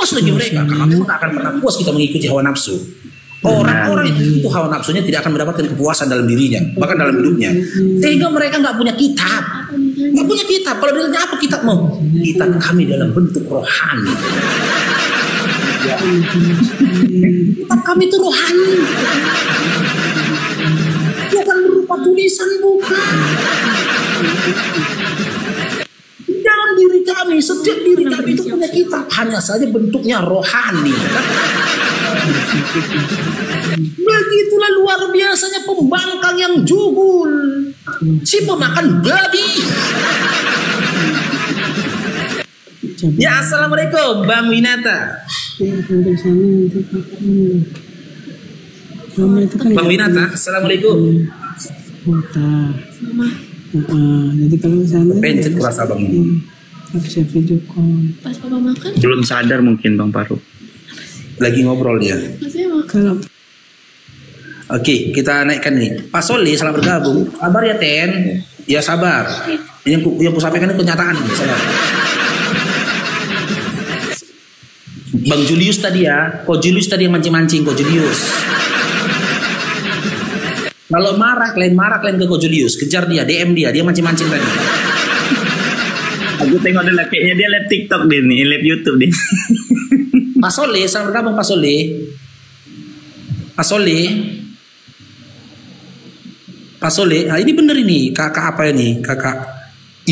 puas bagi mereka, karena memang gak akan pernah puas kita mengikuti hawa nafsu. Orang-orang itu hawa nafsunya tidak akan mendapatkan kepuasan dalam dirinya, bahkan dalam hidupnya. Sehingga mereka nggak punya kitab, nggak punya kitab. Kalau ditanya apa kitabmu? Kitab kami dalam bentuk rohani. Kitab kami itu rohani, bukan berupa tulisan, bukan. Dalam diri kami, setiap diri kami itu punya kitab, hanya saja bentuknya rohani. Begitulah luar biasanya pembangkang yang jugul, si pemakan babi. Ya, assalamualaikum Bang Winata. Bang Winata, assalamualaikum. Jadi kalau sana pencet keras abang ini. Bisa video call. Pas papa makan. Belum sadar mungkin Bang Farouk. Lagi ngobrol dia. Kalau Oke, kita naikkan nih. Pak Soli, selamat bergabung. Sabar ya Ten. Ya sabar. Yang ku sampaikan itu kenyataan. Sabar. Bang Julius tadi ya. Kok Julius tadi yang mancing-mancing. Kok Julius. Kalau marah kalian ke Ko Julius. Kejar dia, DM dia. Dia mancing-mancing tadi. Aku tengok dulu kayaknya dia live TikTok deh nih, live YouTube deh. Pak Soli, selamat bergabung Pak Soli. Pak Soli. Pak Soli, nah ini bener ini. Kakak apa ini? Kakak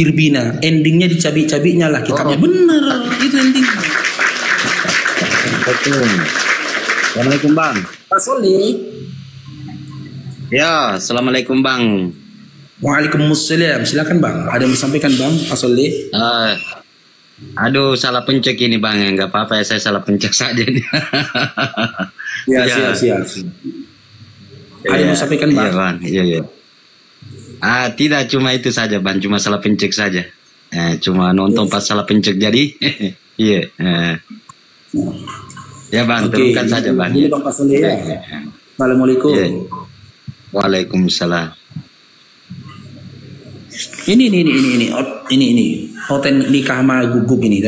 Irbina. Endingnya dicabik-cabiknya lah kitabnya. Bener, itu endingnya. Assalamualaikum Bang. Pak Soli. Ya, assalamualaikum Bang. Waalaikumsalam. Silakan Bang. Ada yang disampaikan Bang Pak Soli? Aduh, salah pencet ini Bang. Enggak apa-apa ya, saya salah pencet saja. Ya, siap. Ada yang disampaikan Bang? Iya Bang, iya. Tidak cuma itu saja Bang, cuma salah pencet saja. Cuma nonton pas salah pencet jadi. Iya. Ya Bang, teruskan saja Bang. Ini Bang Pak Soli ya. Assalamualaikum. Ya. Waalaikumsalam. Ini hotel nikah sama guguk ini.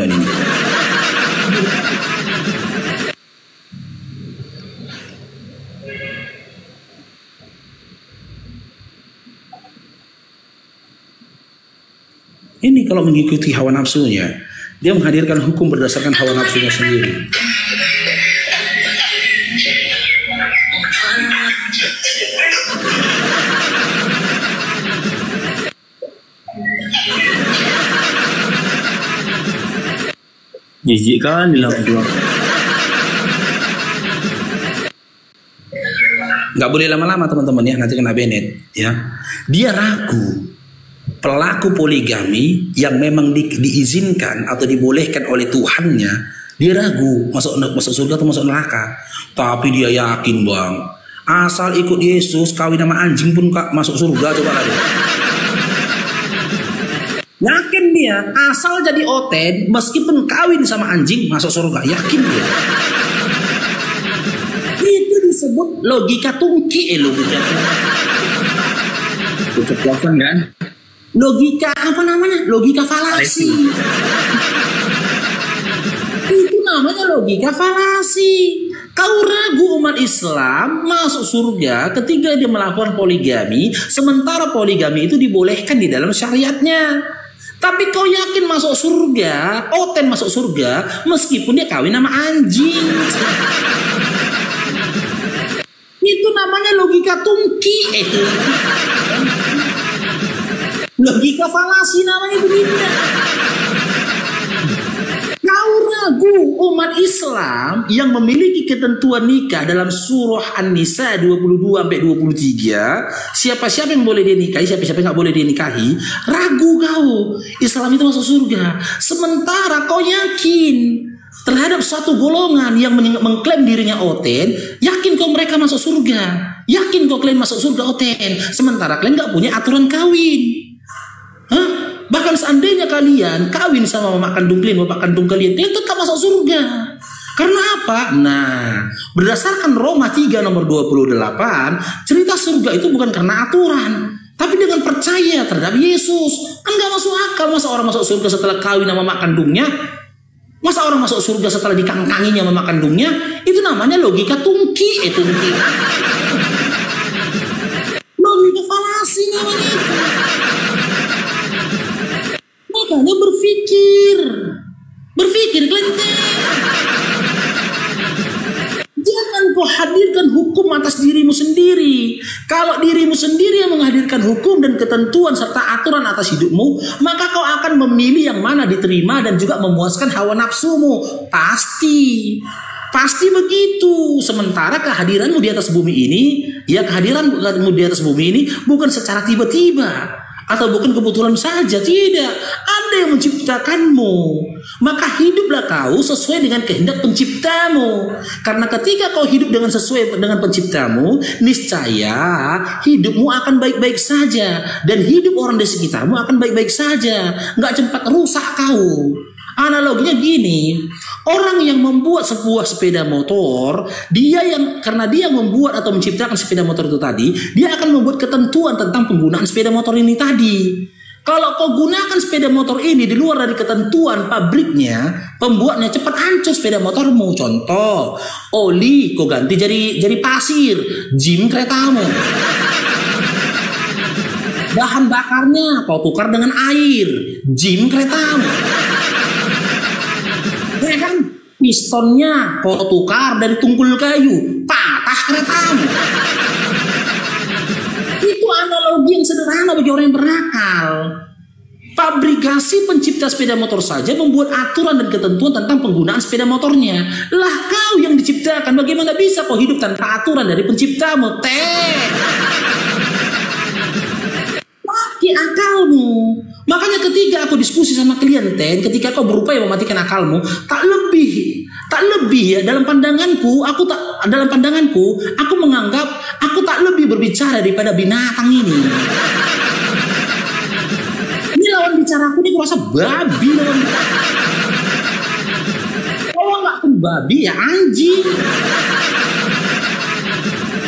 Ini kalau mengikuti hawa nafsunya, dia menghadirkan hukum berdasarkan hawa nafsunya sendiri. Jijik kan dilakukan. Nggak boleh lama-lama teman-teman ya, nanti kena Bennett ya. Dia ragu. Pelaku poligami yang memang diizinkan atau dibolehkan oleh Tuhannya, dia ragu masuk surga atau masuk neraka. Tapi dia yakin Bang, asal ikut Yesus kawin sama anjing pun masuk surga. Coba lagi. Yakin dia, asal jadi oten meskipun kawin sama anjing masuk surga. Yakin dia. Itu disebut logika tungki logika. Keceplosan kan? Logika apa namanya? Logika falasi. Itu namanya logika falasi. Kau ragu umat Islam masuk surga ketika dia melakukan poligami, sementara poligami itu dibolehkan di dalam syariatnya. Tapi kau yakin masuk surga, oten masuk surga, meskipun dia kawin sama anjing. Itu namanya logika tungki itu. Logika falasi namanya itu tidak. Kau ragu umat Islam yang memiliki ketentuan nikah dalam surah An-Nisa 22-23, siapa-siapa yang boleh dia nikahi, siapa-siapa yang nggak boleh dia nikahi. Ragu kau, Islam itu masuk surga. Sementara kau yakin terhadap suatu golongan yang mengklaim dirinya oten, yakin kau mereka masuk surga, yakin kau kalian masuk surga oten, sementara kalian nggak punya aturan kawin. Bahkan seandainya kalian kawin sama mama kandung kalian, bapak kandung kalian tetap masuk surga. Karena apa? Nah, berdasarkan Roma 3 nomor 28, cerita surga itu bukan karena aturan, tapi dengan percaya terhadap Yesus. Kan gak masuk akal masa orang masuk surga setelah kawin sama mama kandungnya. Masa orang masuk surga setelah dikangkanginya mama kandungnya? Itu namanya logika tungki. Tungki. Logika falasi namanya itu. Makanya berpikir kelenteng. Jangan kau hadirkan hukum atas dirimu sendiri. Kalau dirimu sendiri yang menghadirkan hukum dan ketentuan serta aturan atas hidupmu, maka kau akan memilih yang mana diterima dan juga memuaskan hawa nafsumu. Pasti begitu. Sementara kehadiranmu di atas bumi ini, ya kehadiranmu di atas bumi ini bukan secara tiba-tiba atau bukan kebetulan saja, tidak. Ada yang menciptakanmu. Maka hiduplah kau sesuai dengan kehendak penciptamu. Karena ketika kau hidup dengan sesuai dengan penciptamu, niscaya hidupmu akan baik-baik saja. Dan hidup orang di sekitarmu akan baik-baik saja. Nggak cepat rusak kau. Analoginya gini, orang yang membuat sebuah sepeda motor, karena dia membuat atau menciptakan sepeda motor itu tadi, dia akan membuat ketentuan tentang penggunaan sepeda motor ini tadi. Kalau kau gunakan sepeda motor ini di luar dari ketentuan pabriknya, pembuatnya cepat hancur sepeda motormu. Contoh, oli kau ganti jadi pasir, jim keretamu. Bahan bakarnya kau tukar dengan air, jim keretamu. Ya kan? Pistonnya kau tukar dari tunggul kayu, patah keretamu. Itu analogi yang sederhana bagi orang yang berakal. Pabrikasi pencipta sepeda motor saja membuat aturan dan ketentuan tentang penggunaan sepeda motornya. Lah kau yang diciptakan, bagaimana bisa kau hidup tanpa aturan dari penciptamu? Pakai akalmu. Makanya ketika aku diskusi sama klien, ketika kau berupaya mematikan akalmu, tak lebih ya dalam pandanganku, aku menganggap aku tak lebih berbicara daripada binatang ini. Ini lawan bicaraku ini kurasa babi lawan. Kalau nggak pun babi ya anjing.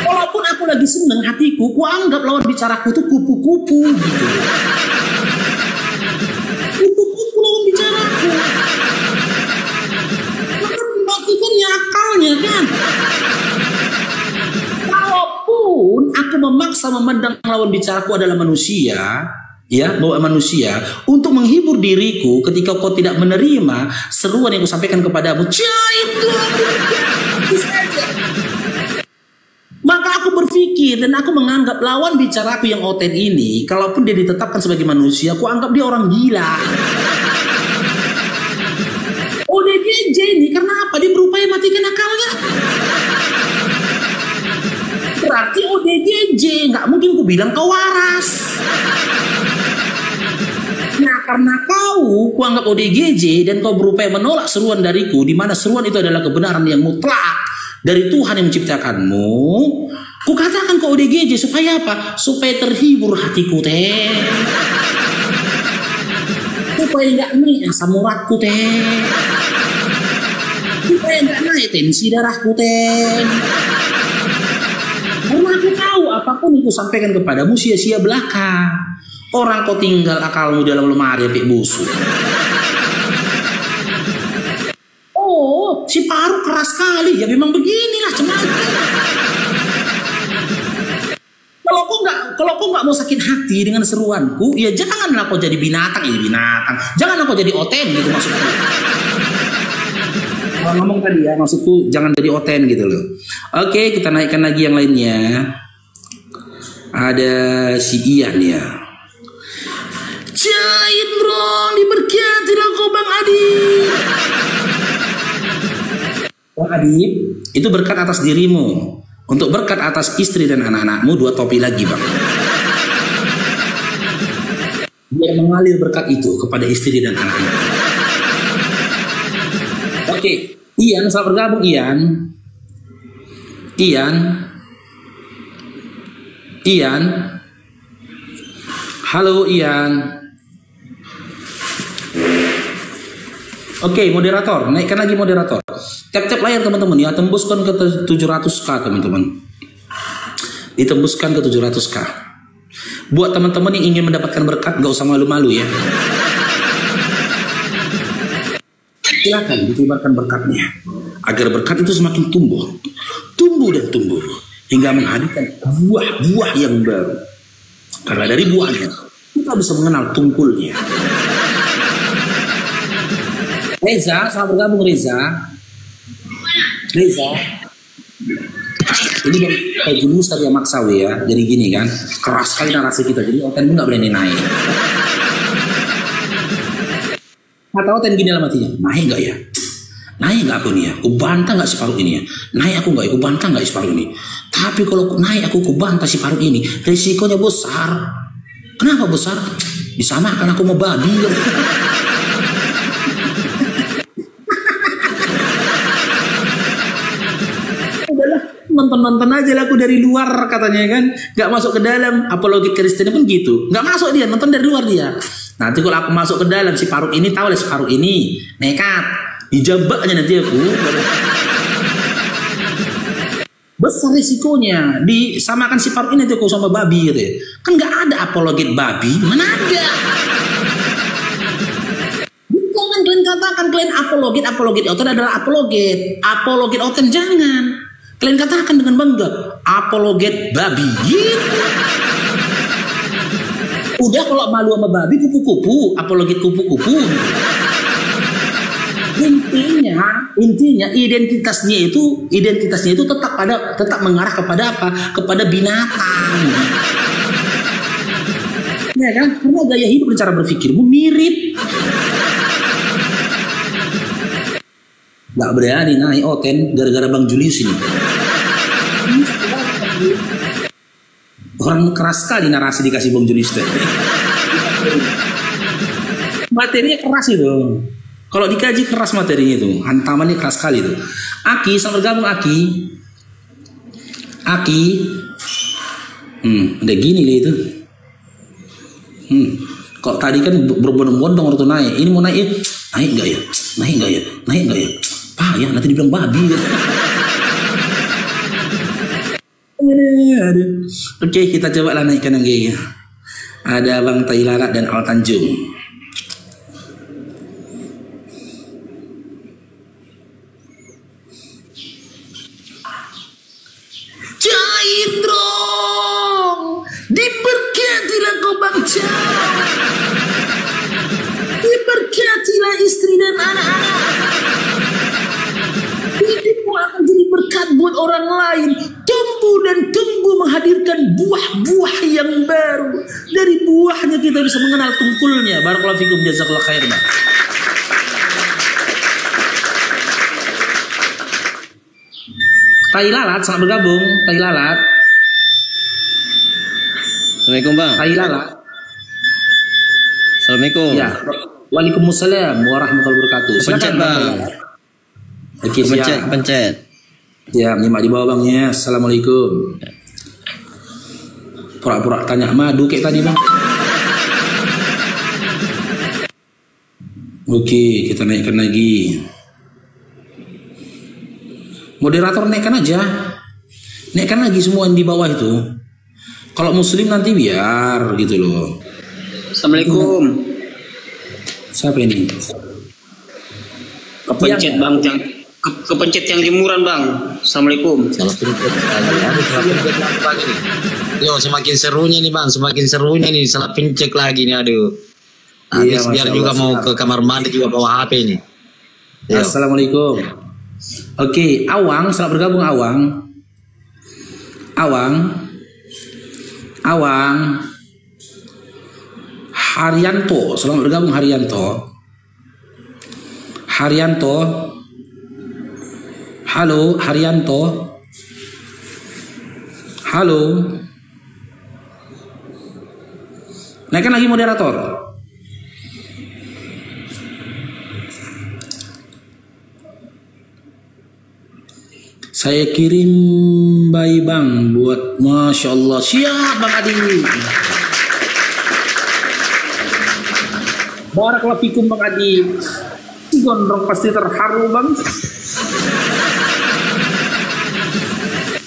Walaupun aku lagi seneng hatiku, ku anggap lawan bicaraku tuh kupu-kupu gitu. Kupu-kupu lawan bicaraku. Maka mematikan ya akalnya kan. Kalaupun aku memaksa memandang lawan bicaraku adalah manusia, ya, bahwa manusia untuk menghibur diriku ketika kau tidak menerima seruan yang kusampaikan kepadamu, itu saja. Maka aku berpikir dan aku menganggap lawan bicaraku yang oten ini, kalaupun dia ditetapkan sebagai manusia, aku anggap dia orang gila. ODGJ ini kenapa dia berupaya matikan akalnya? Berarti ODGJ, nggak mungkin ku bilang kau waras. Nah, karena ku anggap ODGJ dan kau berupaya menolak seruan dariku, di mana seruan itu adalah kebenaran yang mutlak dari Tuhan yang menciptakanmu, ku katakan ke ODGJ supaya apa? Supaya terhibur hatiku supaya nggak naik asam uratku supaya nggak naik tensi darahku karena aku tahu apapun yang ku sampaikan kepadamu sia-sia belaka. Orang kau tinggal akalmu dalam lemari sampai busuk. Oh, si paru keras sekali. Ya memang beginilah cemara. Kalau kau nggak mau sakit hati dengan seruanku, ya janganlah kau jadi binatang. Janganlah kau jadi oten gitu maksudku. Kalau ngomong tadi ya maksudku jangan jadi oten gitu loh. Oke, kita naikkan lagi yang lainnya. Ada si Ian ya. Jahit bro, diberkatilah kau Bang Adib. Bang Adib, itu berkat atas dirimu. Untuk berkat atas istri dan anak-anakmu 2 topi lagi Bang. Biar mengalir berkat itu kepada istri dan anak-anak. Oke, Ian, selamat bergabung Ian. Halo Ian. Oke, moderator, naikkan lagi moderator. Tap-tap layar teman-teman ya, tembuskan ke 700k teman-teman. Ditembuskan ke 700k. Buat teman-teman yang ingin mendapatkan berkat, gak usah malu-malu ya. silakan ditebarkan berkatnya agar berkat itu semakin tumbuh dan tumbuh hingga menghadirkan buah-buah yang baru. Karena dari buahnya kita bisa mengenal tungkulnya. Reza, selamat bergabung Reza. Ini kayak gini Ustaz ya Maksawi ya. Jadi gini kan, keras sekali narasi kita. Jadi Oten pun gak berani naik. Kata Oten gini lah matinya, naik gak ya? Naik gak aku nih ya? Aku bantah gak separuh ini ya? Naik aku gak ya? Aku bantah gak separuh ini? Tapi kalau naik aku bantah separuh ini, risikonya besar. Kenapa besar? Disamakan aku mau babi. Nonton aja lah aku dari luar katanya kan, nggak masuk ke dalam. Apologi Kristen pun gitu, nggak masuk dia, nonton dari luar dia. Nanti kalau aku masuk ke dalam si paruh ini, tahu lah si paruh ini nekat dijabaknya nanti aku. Besar risikonya disamakan si paruh ini tuh sama babi gitu ya. Kan nggak ada apologet babi, mana ada. Jangan kalian katakan kalian apologet Oten adalah apologet Oten, jangan. Kalian katakan dengan bangga, apologet babi. Gitu. Udah kalau malu sama babi kupu-kupu, apologet kupu-kupu. Intinya identitasnya itu tetap mengarah kepada apa? Kepada binatang. Ya kan? Karena gaya hidup dan cara berpikirmu mirip. Gak berani naik Oten gara-gara Bang Julius ini. Orang keras sekali narasi dikasih Bang Julius. Materinya keras itu. Kalau dikaji keras materinya itu. Hantamannya keras sekali itu. Aki, selamat bergabung Aki. Udah gini gitu. Kok tadi kan berbondong-bondong waktu naik. Ini mau naik gak ya? Naik gak ya? Ya nanti dibilang babi. Aduh. Oke, kita coba lah naikkan yang gini. Ada Bang Tailalat dan Al Tanjung. Caindrong, diberkatilah kau bangsa, diberkatilah istri dan anak-anak. Hidupmu akan jadi berkat buat orang lain. Tumbuh menghadirkan buah-buah yang baru. Dari buahnya kita bisa mengenal tungkulnya. Barakallahu fikum, jazakallahu khair. Tailalat, selamat bergabung. Tailalat. Assalamualaikum Bang. Tailalat. Assalamualaikum. Ya. Waalaikumsalam warahmatullahi wabarakatuh. Pencet Bang. Oke, pencet. Ya, nyimak di bawah Bangnya. Assalamualaikum. Pura-pura tanya madu kayak tadi Bang. Oke, kita naikkan lagi. Moderator naikkan aja. Naikkan lagi semua yang di bawah itu. Kalau muslim nanti biar gitu loh. Assalamualaikum. Siapa ini? Kepencet Bang, kepencet yang jemuran Bang. Assalamualaikum. Yo, semakin serunya nih Bang, nih salah pencet lagi nih, aduh. Habis Iya, biar juga mau ke kamar mandi juga bawa HP nih. Yo. Assalamualaikum. Oke, Awang, selamat bergabung Awang. Haryanto, selamat bergabung Haryanto. Halo Haryanto. Halo. Naikkan lagi moderator. Saya kirim bayi Bang buat, Masya Allah. Siap Bang Adi. Barakallahu fikum Bang Adi. Si gondrong pasti terharu Bang.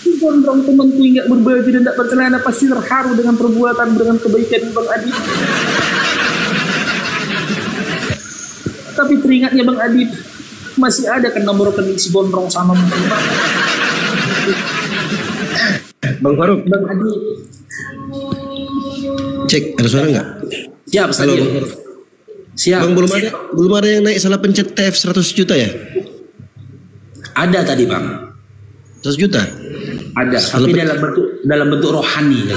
Si gondrong temanku ingat berbaju dan tak bercelana pasti terharu dengan dengan kebaikan Bang Adi. Tapi teringatnya Bang Adi, Masih ada kan nomor rekening si Gondrong sama Bang. Bang Faruk, Bang Adi. cek ada suara nggak? Siap, Halo, Sadio. Bang Faruk. Siap. Bang, belum ada yang naik salah pencet TF 100 juta ya? Ada tadi, Bang. 100 juta? Ada, tapi dalam bentuk rohani.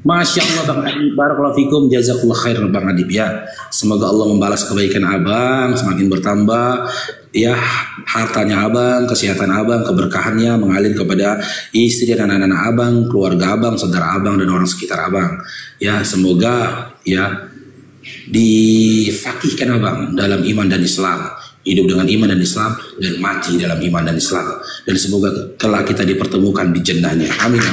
Masya Allah Bang Adib, barakallahu fikum, jazakallah khair Bang Adib ya. Semoga Allah membalas kebaikan Abang, semakin bertambah ya hartanya Abang, kesehatan Abang, keberkahannya mengalir kepada istri dan anak-anak Abang, keluarga Abang, saudara Abang dan orang sekitar Abang. Ya, semoga ya difakihkan Abang dalam iman dan Islam, hidup dengan iman dan Islam dan mati dalam iman dan Islam, dan semoga kelak kita dipertemukan di jannahnya. Amin.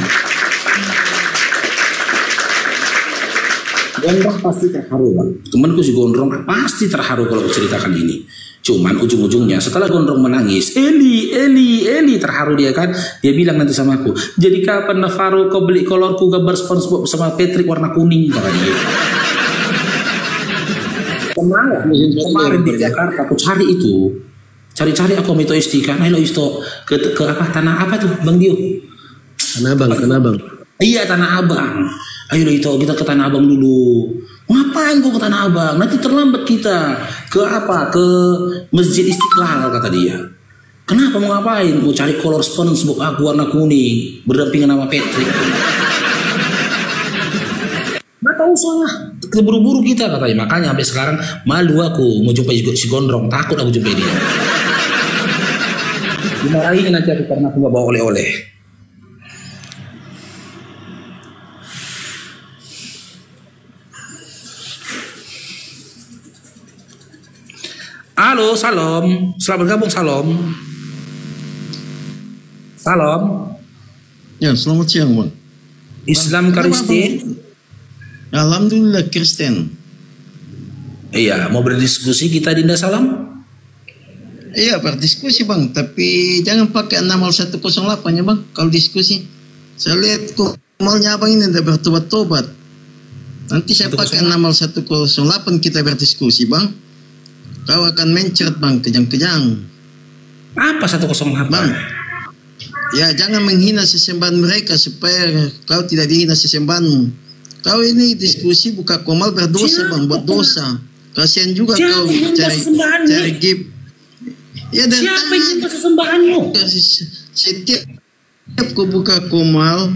Gondrong pasti terharu Bang. Temanku si Gondrong pasti terharu kalau ceritakan ini. Cuman ujung-ujungnya setelah Gondrong menangis, Eli terharu dia kan. Dia bilang nanti sama aku, jadi kapan Navarro kau beli kolorku gambar SpongeBob sama Patrick warna kuning, kata dia. Kemarin di Jakarta aku cari itu, cari aku minta istikan, ayo isto ke apa tanah apa tuh Bang Dio? Tanah Abang. Iya, Tanah Abang. Ayo itu kita ke Tanah Abang dulu. Ngapain kok ke Tanah Abang? Nanti terlambat kita. Ke apa? Ke Masjid Istiqlal kata dia. Kenapa mau ngapain? Mau cari color SpongeBob aku warna kuning berdampingan sama Patrick. Nggak tahu salah. Keburu-buru kita katanya. Makanya sampai sekarang malu aku mau jumpai si Gondrong. Takut aku jumpai dia. Dimarahin nanti aku karena aku nggak bawa oleh-oleh. Halo, salam. Selamat bergabung, salam. Salam. Ya, selamat siang, Bang. Islam Kristen. Alhamdulillah Kristen. Iya, mau berdiskusi kita Dinda Salam? Iya, berdiskusi, Bang. Tapi jangan pakai 6108 ya, Bang. Kalau diskusi. Saya lihat kok malnya Abang ini udah bertobat-tobat. Nanti saya pakai 6108 kita berdiskusi, Bang. Kau akan mencret Bang, kejang-kejang. Apa 108? Bang, ya jangan menghina sesembahan mereka supaya kau tidak dihina sesembahanmu. Kau ini diskusi buka komal berdosa Bang, buat dosa. Kasihan juga kau cari gip. Ya dan siapa yang minta sesembahanmu? Setiap kau buka komal,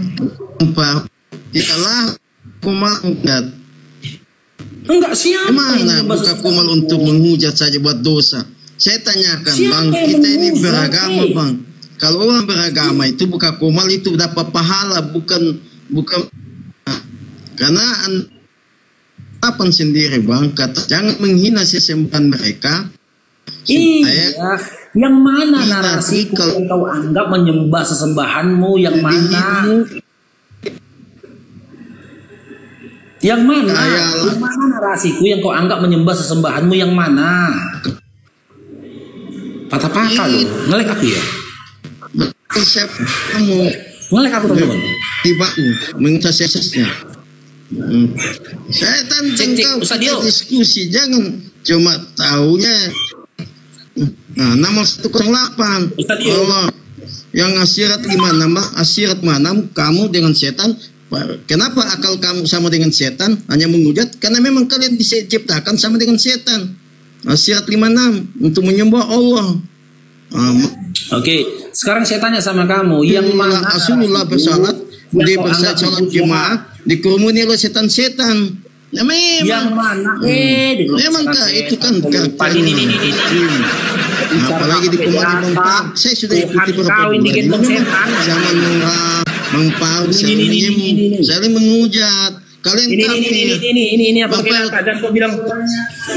kalah komal enggak. Enggak, siapa Mana buka komal untuk menghujat saja buat dosa? Saya tanyakan siapa Bang, kita ini beragama Bang. Kalau orang beragama itu buka komal itu dapat pahala, bukan karena apa sendiri Bang, kata jangan menghina sesembahan mereka. Iya, yang mana narasi kalau kau anggap menyembah sesembahanmu, yang mana? Yang mana? Yang mana narasiku yang kau anggap menyembah sesembahanmu, yang mana? Patah-patah loh, ngelek aku ya. Kamu ngelek aku teman-teman. Tiba mengutas sesnya. Saya tantang kau kita diskusi, jangan cuma taunya. Nah, nomor 108. Allah yang asirat gimana Mbak? Asirat mana kamu dengan setan? Kenapa akal kamu sama dengan setan? Hanya menghujat karena memang kalian diciptakan sama dengan setan. Asirat 56 untuk menyembah Allah. Oke, sekarang saya tanya sama kamu, yang mana Rasulullah bersalat di bersalat jemaah dikerumuni oleh setan-setan. Ya memang. Yang mana? Memangkah itu kan ini. Apalagi di komando Bang. Saya sudah ikuti beberapa bulan. Zaman Mengpau saling menghujat. Kalian ini apa dan kau bilang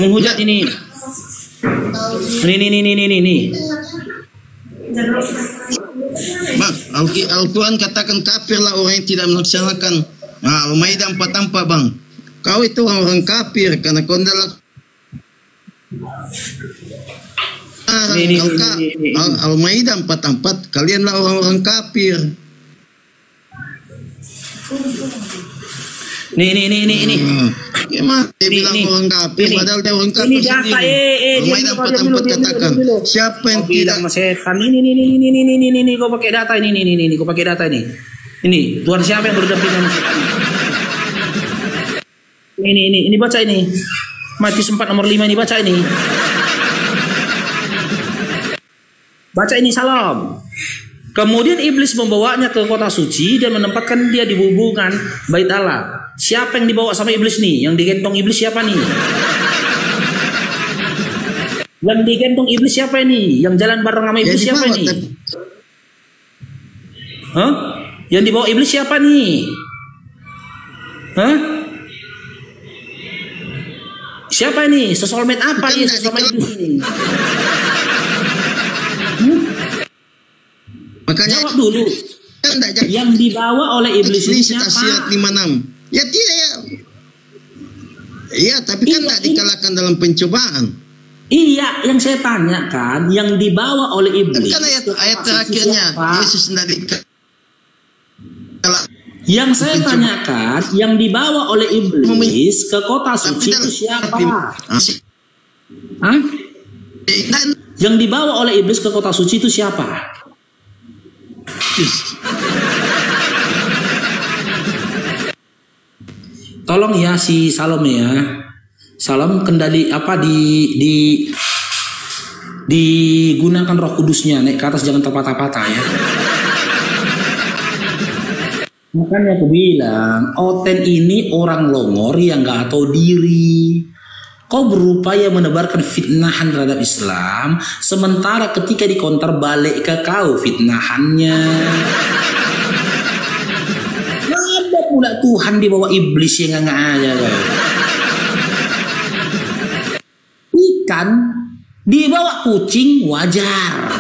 menghujat ini. Ini. Bang, Al-Quran katakan kafir lah orang yang tidak melaksanakan. Nah, Al-Maidah 44 Bang. Kau itu orang kafir karena kau adalah Al-Maidah 44. Kalianlah orang-orang kafir. Nih. Gimana dia bilang orang kafir padahal dia orang kafir Ini data sendiri. Rumah tempat katakan siapa yang kau tidak bilang setan ini kau pakai data ini kau pakai data ini Tuhan siapa yang berdampingan dengan setan ini baca ini Matius 4 nomor 5 ini baca ini salam. Kemudian iblis membawanya ke kota suci dan menempatkan dia di hubungan bait Allah. Siapa yang dibawa sama iblis nih? Yang digentong iblis siapa nih? Yang digentong iblis siapa ini? Yang jalan bareng sama iblis siapa nih? Hah? Yang dibawa iblis siapa nih? Hah? Siapa ini? Sesolmet apa ya sama iblis ini? Makanya jawab dulu. Yang dibawa oleh iblis ini siapa? Asirat 56. Ya tidak ya. Iya, tapi kan tidak dikalahkan dalam pencobaan. Iya, yang saya tanyakan yang dibawa oleh iblis. Kan ayat terakhirnya Yesus tidak yang saya tanyakan yang dibawa oleh iblis ke kota suci itu siapa? Hah? Yang dibawa oleh iblis ke kota suci itu siapa? Tolong ya si Salom ya. Salom kendali apa digunakan Roh Kudusnya, naik ke atas jangan terpatah-patah ya. Makanya aku bilang, Oten ini orang longor yang gak tahu diri. Kau berupaya menebarkan fitnahan terhadap Islam, sementara ketika dikonter balik ke kau fitnahannya. Ada pula Tuhan di bawah iblis yang nggak aja kau. Ikan di bawah kucing wajar.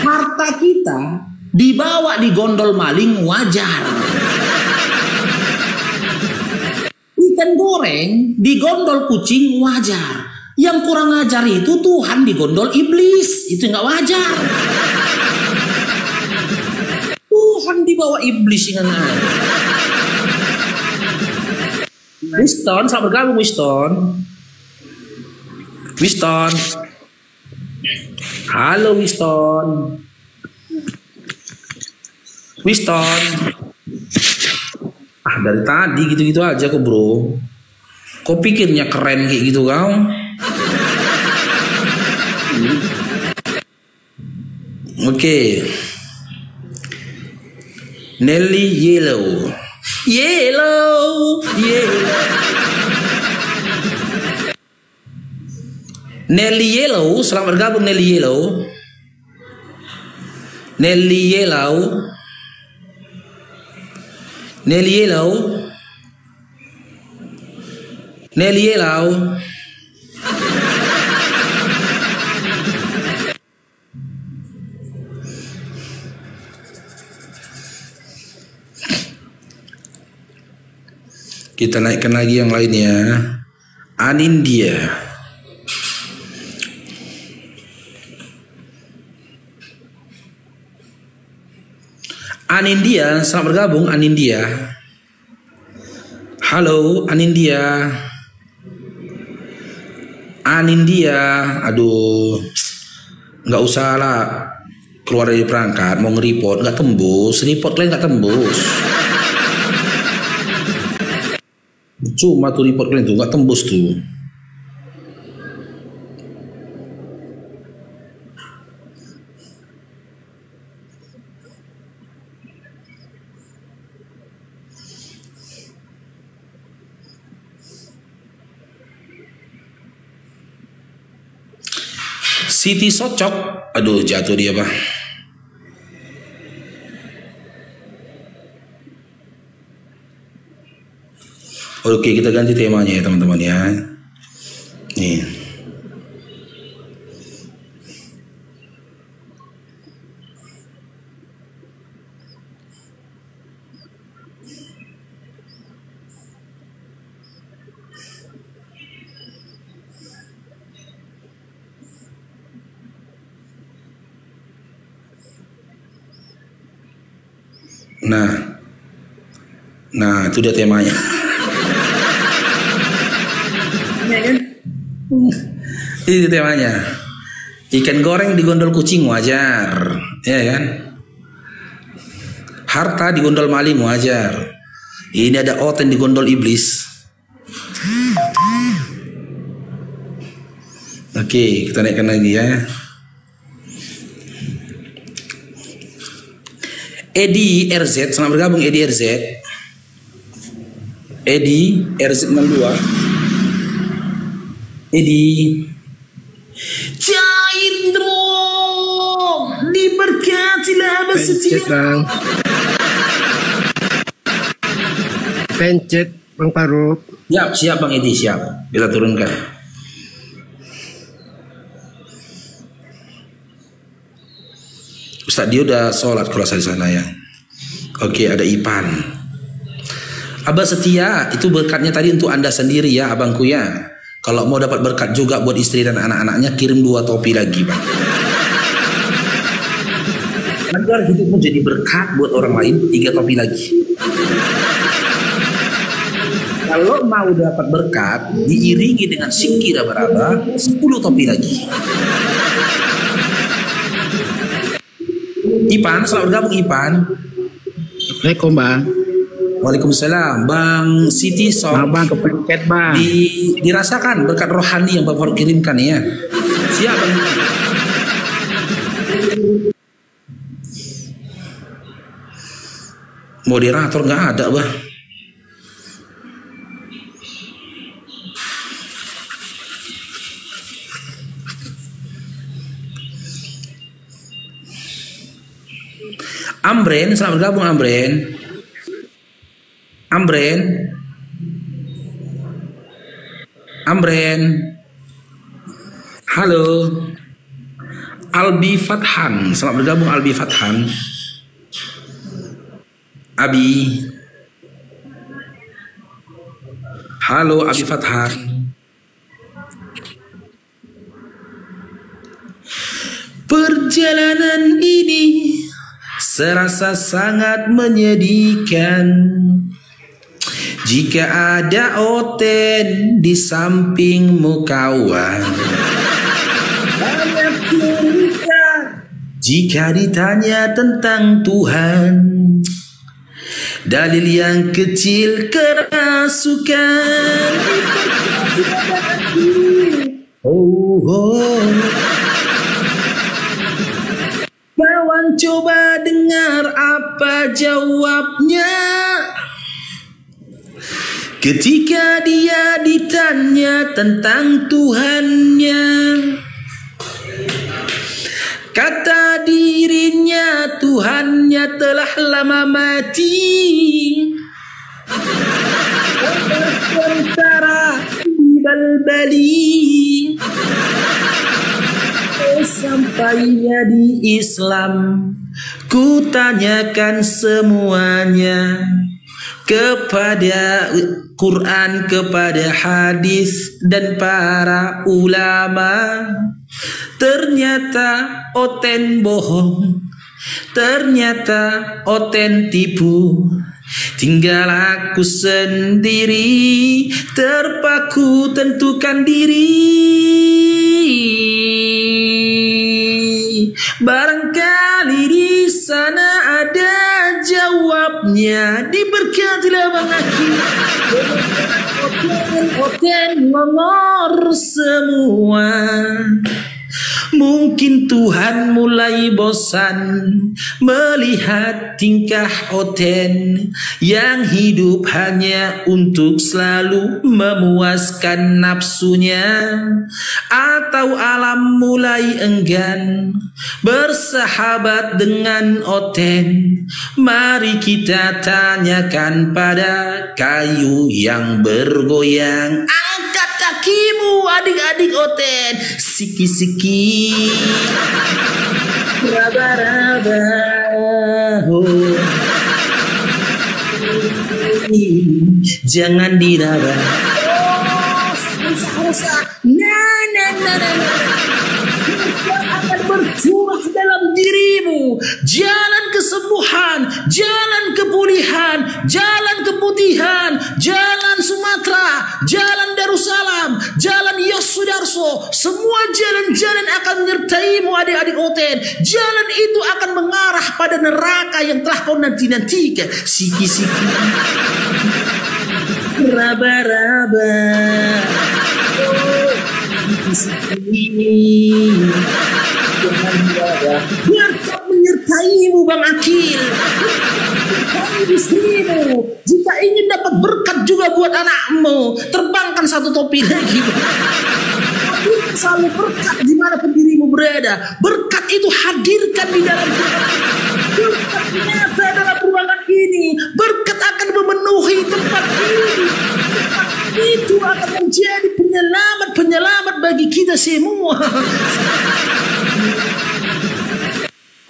Harta kita dibawa di gondol maling wajar. Ikan goreng digondol kucing wajar. Yang kurang ajar itu Tuhan digondol iblis. Itu nggak wajar. Tuhan dibawa iblis dengan aja. Winston, selamat bergabung Winston. Halo Winston. Dari tadi gitu-gitu aja kok bro. Kok pikirnya keren kayak gitu kau? Oke. Nelly Yellow. Nelly Yellow, selamat bergabung Nelly Yellow. Kita naikkan lagi yang lainnya. Anindya. Anindya, selamat bergabung Anindya. Halo Anindya. Aduh, nggak usah lah keluar dari perangkat, mau nge-report nggak tembus, report kalian nggak tembus. Cuma tuh report kalian tuh nggak tembus tuh. Siti Socok, aduh jatuh dia Pak. Oke, kita ganti temanya ya teman-teman ya. Nih. Nah, Nah, itu dia temanya. Ya kan? Itu temanya. Ikan goreng digondol kucing wajar, ya kan? Harta digondol maling wajar. Ini ada oten digondol iblis. Oke, kita naikkan lagi ya. Edi RZ, selamat bergabung Edi RZ. Edi RZ 62. Edi cair dong, diberkatilah bersetia. Pencet Bang Faruk. Siap Bang Edi, siap. Kita turunkan. Ustaz dia udah sholat kalau saya di sana ya. Oke, ada Ipan. Abah setia, itu berkatnya tadi untuk Anda sendiri ya abangku ya. Kalau mau dapat berkat juga buat istri dan anak-anaknya, kirim 2 topi lagi Bang. Agar hidup pun jadi berkat buat orang lain, 3 topi lagi. Kalau mau dapat berkat, diiringi dengan singki raba-raba, 10 topi lagi. Ipan, selamat bergabung Ipan. Assalamualaikum Bang. Waalaikumsalam. Bang Siti Song. Bang kepencet Bang. Dirasakan berkat rohani yang Bapak kirimkan ya. Siap Bang. Moderator nggak ada Bang. Amren, selamat bergabung Amren. Amren. Halo. Albi Fathan, selamat bergabung Albi Fathan. Abi. Halo Abi Fathan. Perjalanan ini serasa sangat menyedihkan. Jika ada oten di sampingmu kawan, banyak cerita. Jika ditanya tentang Tuhan, dalil yang kecil kerasukan. Kawan coba dengar apa jawabnya ketika dia ditanya tentang Tuhannya. Kata dirinya Tuhannya telah lama mati. Sementara balbali. Sampainya di Islam, ku tanyakan semuanya kepada Quran, kepada hadis dan para ulama. Ternyata oten bohong, ternyata oten tipu. Tinggal aku sendiri, terpaku tentukan diri. Barangkali di sana ada jawabnya. Diberkatilah Bang Aki. Oten ngomor semua. Mungkin Tuhan mulai bosan melihat tingkah oten yang hidup hanya untuk selalu memuaskan nafsunya. Atau alam mulai enggan bersahabat dengan oten. Mari kita tanyakan pada kayu yang bergoyang. Angkat kakimu adik-adik oten. Siki-siki, raba-raba, jangan diraba. Nah. Kita akan bercurah dalam dirimu jalan kesembuhan, jalan kepulihan, jalan keputihan, jalan Sumatera, jalan Darussalam, jalan Yosudarso. Semua jalan-jalan akan menyertaimu adik-adik Oten. Jalan itu akan mengarah pada neraka yang telah kau nanti-nantikan. Siki-siki, raba-raba, siki-siki, berkat menyertaimu Bang Akil. Istrimu, jika ingin dapat berkat juga buat anakmu, terbangkan satu topi lagi. Selalu berkat dimanapun dirimu berada. Berkat itu hadirkan di dalam berkat nyata dalam ruangan ini. Berkat akan memenuhi tempat ini. Berkat itu akan menjadi penyelamat bagi kita semua.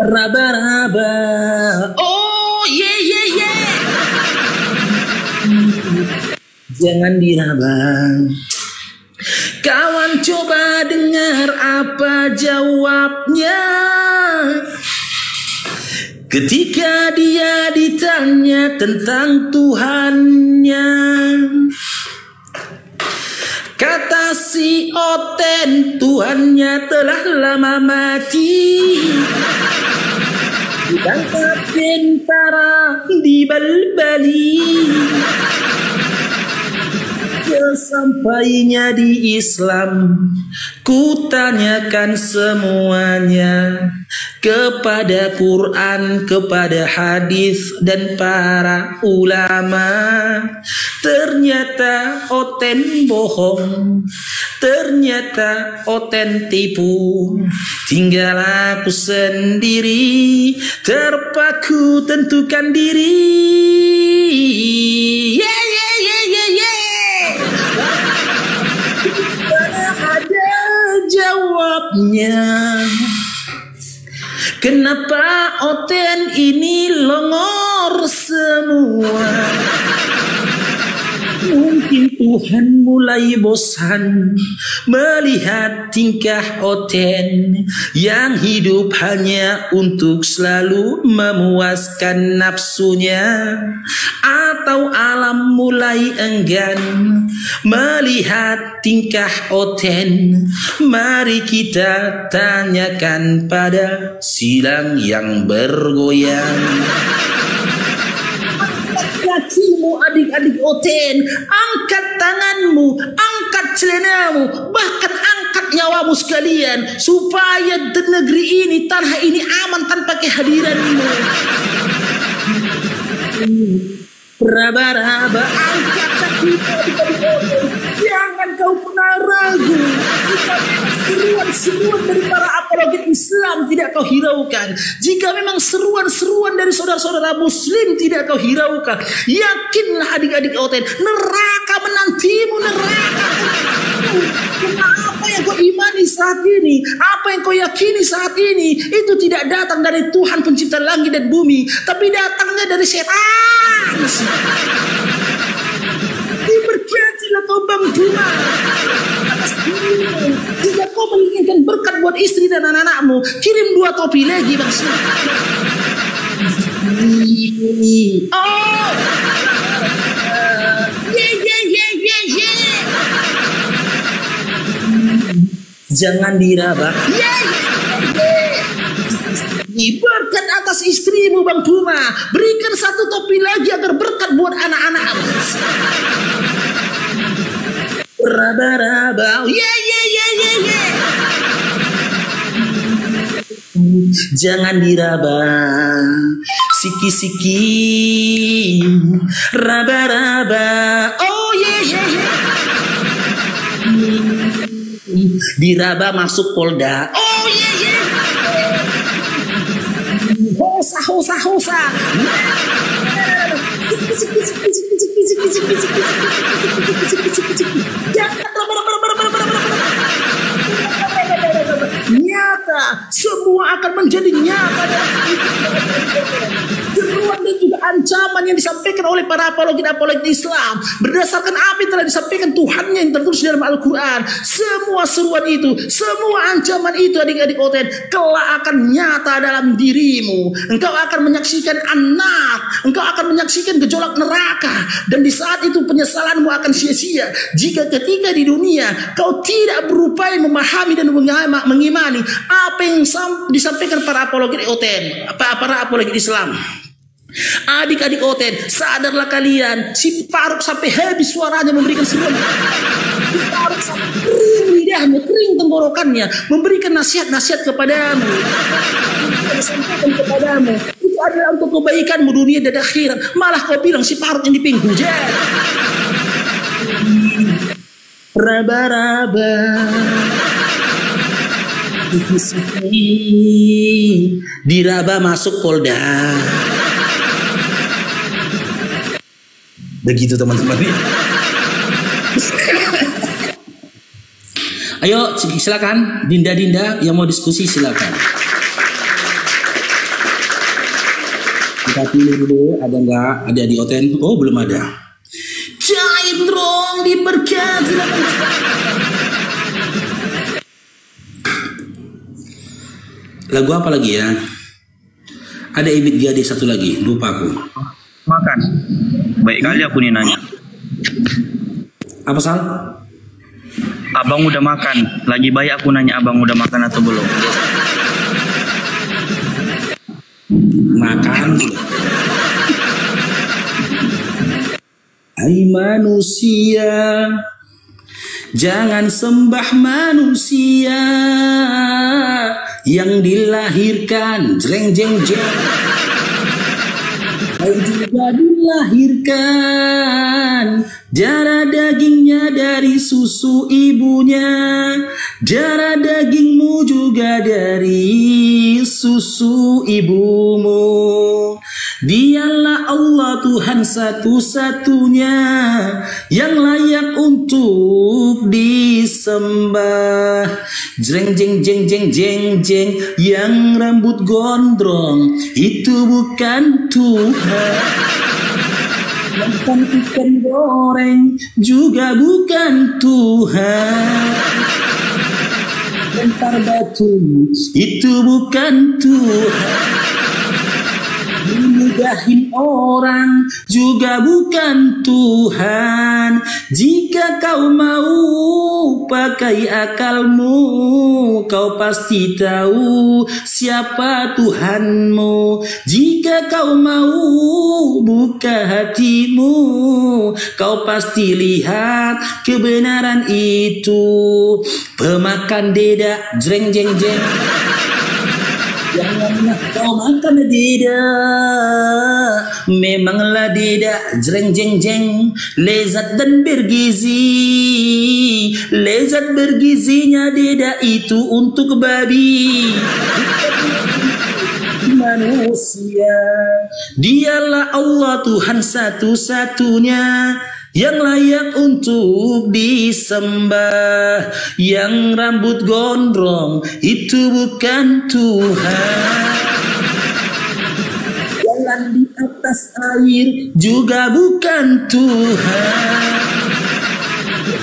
Raba-raba, oh yeah. Jangan diraba. Kawan coba dengar apa jawabnya ketika dia ditanya tentang Tuhannya. Kata si Oten, Tuhannya telah lama mati, ditangkap tentara di Bali. Sesampainya di Islam, ku tanyakan semuanya kepada Quran, kepada hadis dan para ulama. Ternyata Oten bohong, ternyata Oten tipu. Tinggal aku sendiri, terpaku tentukan diri. Yeah. Ada jawabnya. Kenapa Oten ini longor semua? Mungkin Tuhan mulai bosan melihat tingkah Oten yang hidup hanya untuk selalu memuaskan nafsunya. Atau alam mulai enggan melihat tingkah Oten. Mari kita tanyakan pada silang yang bergoyang. Kakimu adik-adik Oten, angkat tanganmu, angkat celanamu, bahkan angkat nyawamu sekalian, supaya negeri ini, tanah ini aman tanpa kehadiranmu. Raba-raba, angkat kakimu adik-adik Oten. Jangan kau pernah ragu. Seruan-seruan dari para apologet Islam tidak kau hiraukan. Jika memang seruan-seruan dari saudara-saudara Muslim tidak kau hiraukan, yakinlah adik-adik Oten, neraka menantimu, neraka. Apa yang kau imani saat ini, apa yang kau yakini saat ini, itu tidak datang dari Tuhan pencipta langit dan bumi, tapi datangnya dari setan. Diberkatilah kau Bang Duma. Jika kau menginginkan berkat buat istri dan anak-anakmu, kirim 2 topi lagi Bang. Oh, yeah. Jangan diraba. Berkat atas istrimu Bang Duma. Berikan 1 topi lagi agar berkat buat anak-anakmu. Raba-raba, yeah. Jangan diraba, siki-siki, raba-raba, oh yeah. Diraba masuk Polda, oh yeah. Hosa. Nyata, semua akan menjadi nyata. hukuman dan juga ancaman yang disampaikan oleh para apologet Islam berdasarkan apa yang telah disampaikan Tuhannya yang tertulis dalam Al-Quran. Semua seruan itu, semua ancaman itu adik-adik OTN kelak akan nyata dalam dirimu. Engkau akan menyaksikan anak, engkau akan menyaksikan gejolak neraka, dan di saat itu penyesalanmu akan sia-sia jika ketika di dunia kau tidak berupaya memahami dan mengimani apa yang disampaikan para apologet OTN, para apologet Islam. Adik-adik OTN, sadarlah kalian, si Faruk sampai habis suaranya memberikan seruan. Si Faruk sampai kering lidahnya, kering tenggorokannya, memberikan nasihat-nasihat kepadamu. Disampaikan kepadamu, itu adalah untuk kebaikanmu dunia dan akhirat. Malah kau bilang si Faruk yang dipinggu. Raba-raba diraba masuk Polda. Begitu teman-teman. Ayo silakan Dinda-dinda yang mau diskusi silakan. Kita pilih dulu, ada nggak? Ada di OTN? Oh belum ada. Jahit dong diberkati. Lagu apa lagi ya? Ada Ibit Gade satu lagi, lupa aku. Makan. Baik kali aku nih nanya. Apa Sal? Abang udah makan. Lagi baik aku nanya abang udah makan atau belum. Makan. Hai manusia, jangan sembah manusia yang dilahirkan jreng jeng jeng. Kau juga dilahirkan, darah dagingnya dari susu ibunya, darah dagingmu juga dari susu ibumu. Dialah Allah Tuhan satu-satunya yang layak untuk disembah. Jreng jeng jeng jeng jeng jeng, yang rambut gondrong itu bukan Tuhan. Yang ikan goreng juga bukan Tuhan. Lempar batu itu bukan Tuhan. Memudahin orang juga bukan Tuhan. Jika kau mau pakai akalmu, kau pasti tahu siapa Tuhanmu. Jika kau mau buka hatimu, kau pasti lihat kebenaran itu. Pemakan dedak jreng jeng jeng, janganlah kau makan dedak. Memanglah dedak jreng jeng jeng lezat dan bergizi. Lezat bergizinya dedak itu untuk babi. Manusia, dialah Allah Tuhan satu-satunya yang layak untuk disembah. Yang rambut gondrong itu bukan Tuhan. Jalan di atas air juga bukan Tuhan.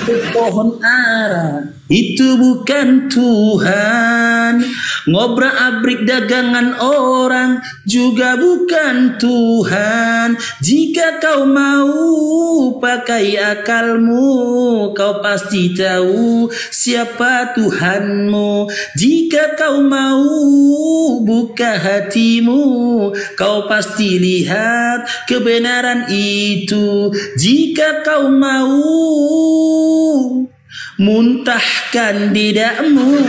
Pohon ara itu bukan Tuhan. Ngobrak-abrik dagangan orang juga bukan Tuhan. Jika kau mau pakai akalmu, kau pasti tahu siapa Tuhanmu. Jika kau mau buka hatimu, kau pasti lihat kebenaran itu. Jika kau mau muntahkan didakmu,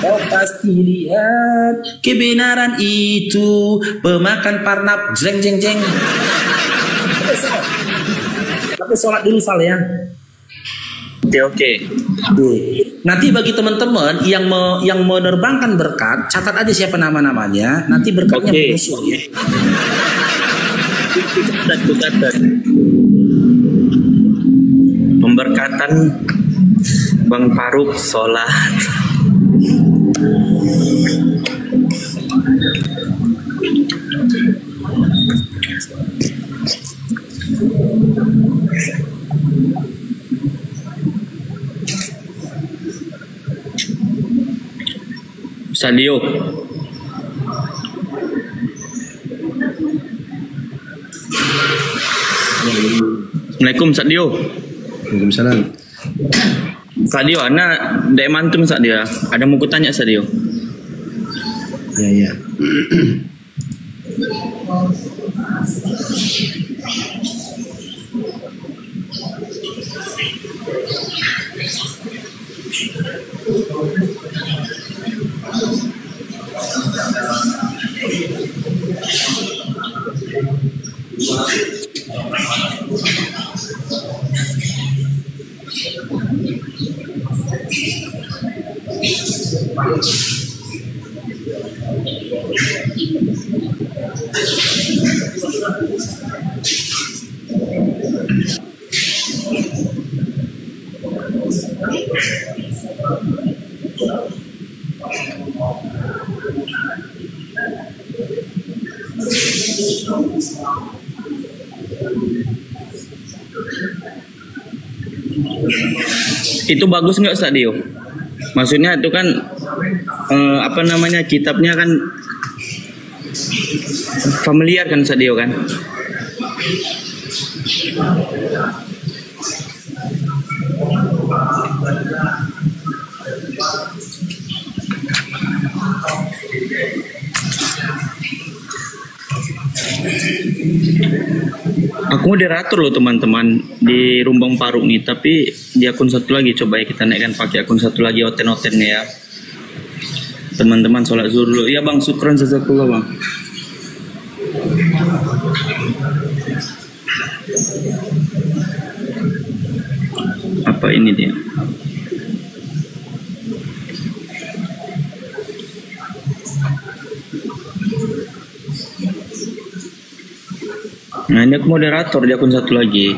kau pasti lihat kebenaran itu. Pemakan parnap jeng jeng jeng. Tapi sholat dulu Sal ya. Oke. Nanti bagi teman-teman yang menerbangkan berkat, catat aja siapa nama-namanya. Nanti berkatnya menyusul ya. Pemberkatan Bang Faruk sholat. Sadio. Assalamualaikum Sadio. Waalaikumsalam. Sadio, ana dek mantum Sadio. Ada mau kutanya Sadio. Ya, ya. Itu bagus nggak Sadio? Maksudnya itu kan apa namanya, kitabnya kan familiar kan Sadio kan? Aku moderator loh teman-teman di Rumbang Paruk nih, tapi di akun satu lagi coba ya kita naikkan pakai akun satu lagi oten-otennya ya. Teman-teman sholat zuhur dulu. Ya Bang, syukran jazakallah Bang. Apa ini dia? Nah ini aku moderator di akun satu lagi.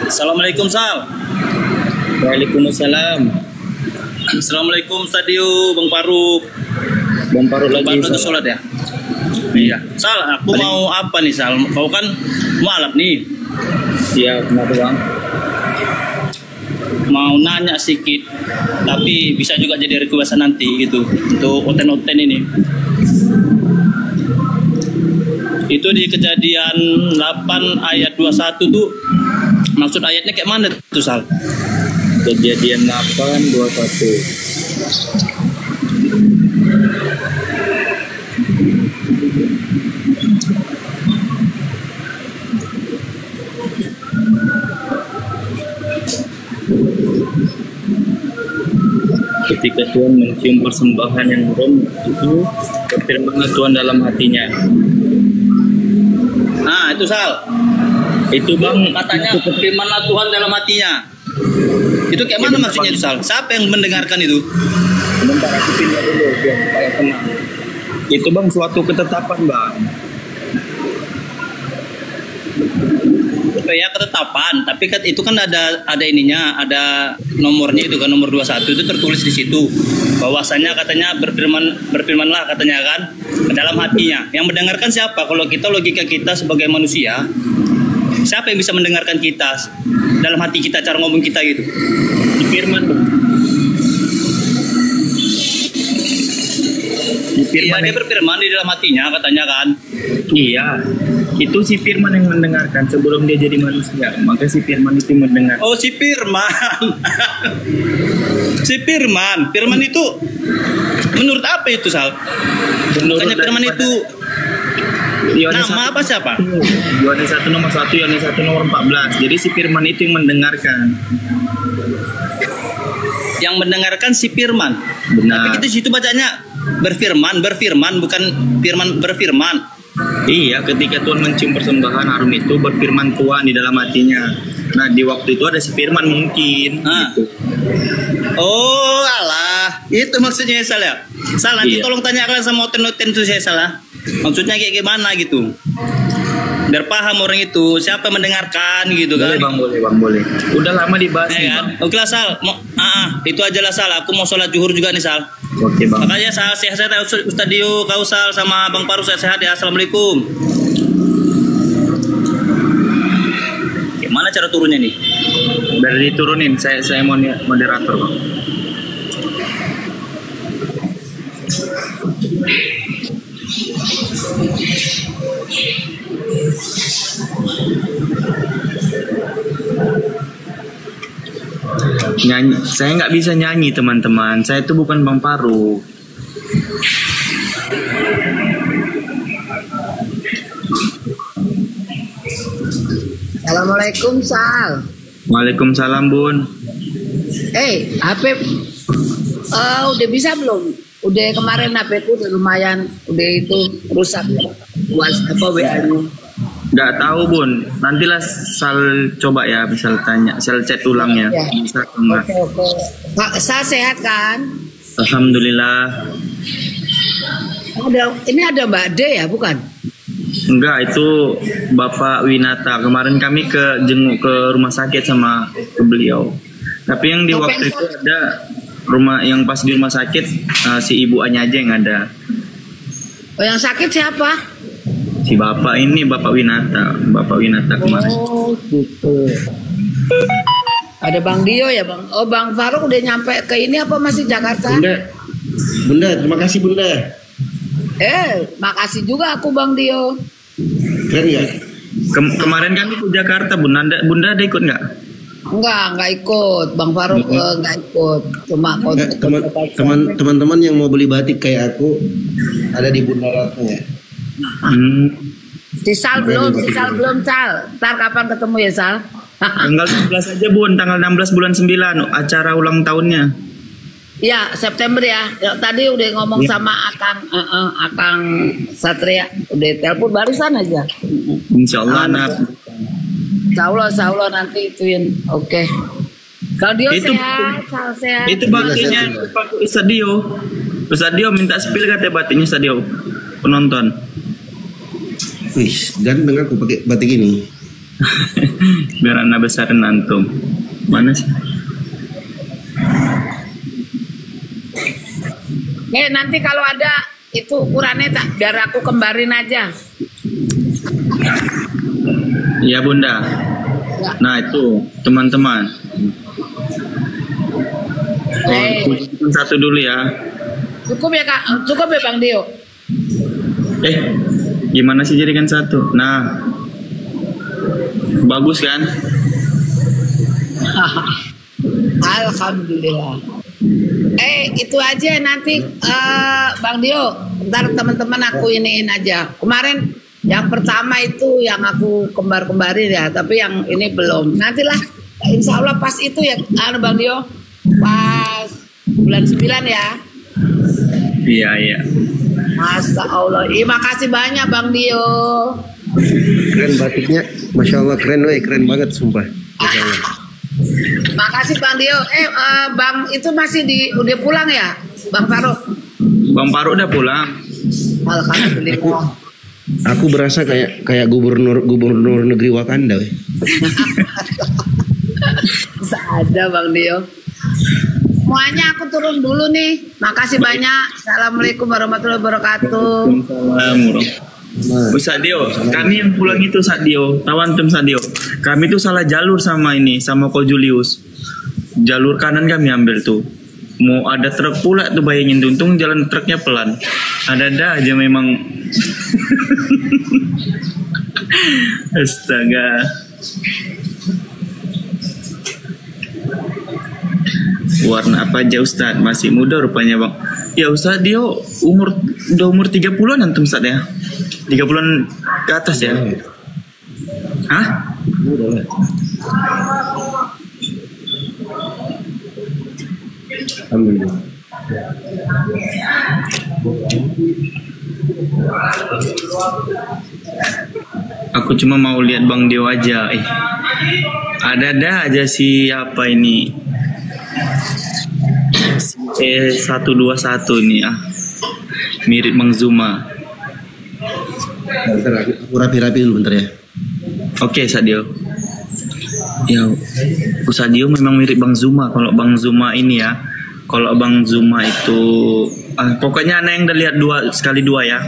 Assalamualaikum Sal. Waalaikumsalam. Assalamualaikum Sadio, Bang Faruk. Bang Faruk lagi sholat ya? Iya. Sal, aku mau apa nih Sal? Kau kan mualaf nih. Iya, kenapa Bang? Mau nanya sedikit, tapi bisa juga jadi request nanti gitu untuk oten-oten ini. Itu di Kejadian 8 ayat 21 tuh maksud ayatnya kayak mana tuh Sal? Kejadian 8 21. Ketika Tuhan mencium persembahan yang harum itu, berfirmanlah Tuhan dalam hatinya. Nah itu Sal, itu Bang katanya berfirmanlah Tuhan dalam hatinya. Itu kayak mana maksudnya itu Sal? Siapa yang mendengarkan itu? Sebentar aku pindah dulu biar supaya tenang. Itu Bang suatu ketetapan Bang. Ya ketetapan, tapi kan itu kan ada ininya, ada nomornya itu kan, nomor 21 itu tertulis di situ bahwasanya katanya berfirmanlah katanya kan ke dalam hatinya. Yang mendengarkan siapa? Kalau kita logika kita sebagai manusia, siapa yang bisa mendengarkan kita dalam hati kita, cara ngomong kita gitu? Di firman tuh. Iya, dia berfirman di dalam hatinya katanya kan. Iya. Itu si Firman yang mendengarkan sebelum dia jadi manusia. Maka si Firman itu mendengar. Oh si Firman. Si Firman. Firman itu menurut apa itu Sal? Makanya Firman itu nama apa siapa? Yohanes 1 nomor 1, Yohanes 1 nomor 14. Jadi si Firman itu yang mendengarkan. Yang mendengarkan si Firman. Benar. Tapi kita situ bacanya berfirman bukan firman berfirman. Iya, ketika Tuhan mencium persembahan harum itu berfirman Tuhan di dalam hatinya. Nah di waktu itu ada si Firman mungkin. Gitu. Oh alah, itu maksudnya salah. Salah nanti tolong tanyakan sama oten-oten itu saya salah. Maksudnya kayak gimana gitu? Biar paham orang itu siapa mendengarkan gitu kan? Boleh bang, boleh. Udah lama dibahas ya kan? Oke lah Sal, itu aja lah Sal. Aku mau sholat zuhur juga nih Sal. Oke bang. Makanya Sal sehat-sehat Ustaz Dio, Kau Sal sama Bang Paru sehat-sehat ya. Assalamualaikum. Gimana cara turunnya nih? Biar diturunin, saya mau moderator kok. Nyanyi, saya nggak bisa nyanyi teman-teman. Saya itu bukan Bang Faruk. Assalamualaikum Sal. Waalaikumsalam Bun. HP udah bisa belum? Udah kemarin HP ku udah lumayan, udah itu rusak. WA-nya. Nggak tahu Bun. Nantilah Sal coba ya, misal tanya, Sal chat ulang ya. Bisa atau enggak? Oke. Sal sehat kan? Alhamdulillah. Ini ada Mbak D ya, bukan? Enggak, itu Bapak Winata. Kemarin kami jenguk ke rumah sakit sama ke beliau. Tapi yang di waktu itu ada yang pas di rumah sakit si Ibu Anya aja yang ada. Oh, yang sakit siapa? Si Bapak ini, Bapak Winata kemarin. Oh, gitu. Ada Bang Dio ya, Bang. Oh, Bang Faruk udah nyampe ke ini apa masih Jakarta? Bunda, terima kasih Bunda. Makasih juga aku Bang Dio. Keren ya? Kemarin kan itu Jakarta, Bunda ada ikut nggak? Enggak ikut. Bang Faruk enggak ikut. Cuma teman-teman yang mau beli batik kayak aku ada di Bunda Ratna ya. Si Sal belum Sal. Ntar kapan ketemu ya Sal? Tanggal 16 aja Bun, tanggal 16 bulan 9 acara ulang tahunnya. Ya, September ya. Tadi udah ngomong sama Akang Satria. Udah telepon barusan aja. Insyaallah Insya Allah nanti ituin. Oke. Kalau dia sehat, Sal sehat. Itu batiknya Pak Ustadz Dio minta spill katanya batiknya Ustadz Dio. Penonton. Wih, ganteng aku pakai batik ini. Biar anak besarin antum. Mana sih? Nanti kalau ada itu ukurannya biar aku kembarin aja. Iya Bunda. Nah itu teman-teman. Satu dulu ya. Cukup ya Kak, cukup ya Bang Dio. Gimana sih jadikan satu? Nah, bagus kan? Alhamdulillah. Itu aja nanti Bang Dio. Ntar teman-teman aku iniin aja. Kemarin yang pertama itu yang aku kembar-kembarin ya, tapi yang ini belum. Nantilah, insya Allah pas itu ya, Bang Dio, pas bulan 9 ya. Iya. Masya Allah. Makasih banyak Bang Dio. Keren batiknya, Masya Allah keren banget sumpah. Makasih Bang Dio. Bang itu masih udah pulang ya, Bang Faruk? Bang Faruk udah pulang. Alhamdulillah. Aku berasa kayak gubernur negeri Wakanda. Bisa ada Bang Dio. Semuanya aku turun dulu nih. Makasih banyak. Assalamualaikum warahmatullahi wabarakatuh. Ustadz Dio, kami yang pulang itu Ustadz Dio, tawantum Ustadz Dio. Kami tuh salah jalur sama Ko Julius. Jalur kanan kami ambil tuh. Mau ada truk pula tuh, bayangin tuh. Untung jalan truknya pelan. Ada aja memang. Astaga. Warna apa aja Ustadz? Masih muda rupanya Bang. Ya Ustadz Dio udah umur 30-an antum Ustadz ya. 30-an ke atas ya. Hah? Alhamdulillah. Aku cuma mau lihat Bang Dio aja. Ada aja siapa ini? 121 ini mirip Bang Zuma. Bentar, aku rapi-rapi dulu bentar ya. Oke, Sadio. Ya, Sadio memang mirip Bang Zuma. Kalau Bang Zuma ini ya, kalau Bang Zuma itu, pokoknya anak yang udah lihat 2x2 ya.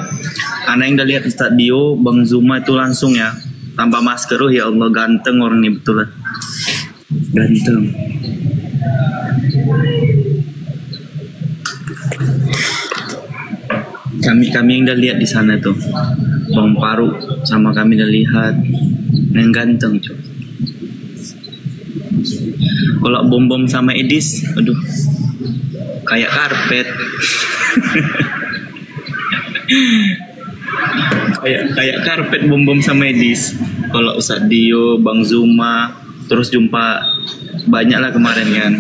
Anak yang udah lihat Ustadz Dio, Bang Zuma itu langsung ya. tanpa masker. Oh ya Allah, ganteng orang ini betul lah. Ganteng. Kami yang udah lihat di sana tuh, Bang Paru sama kami udah lihat, yang ganteng cuy. Kalau Bom sama Edis, aduh, kayak karpet. kayak karpet Bom sama Edis. Kalau Ustadz Dio, Bang Zuma, terus jumpa banyak lah kemarin kan.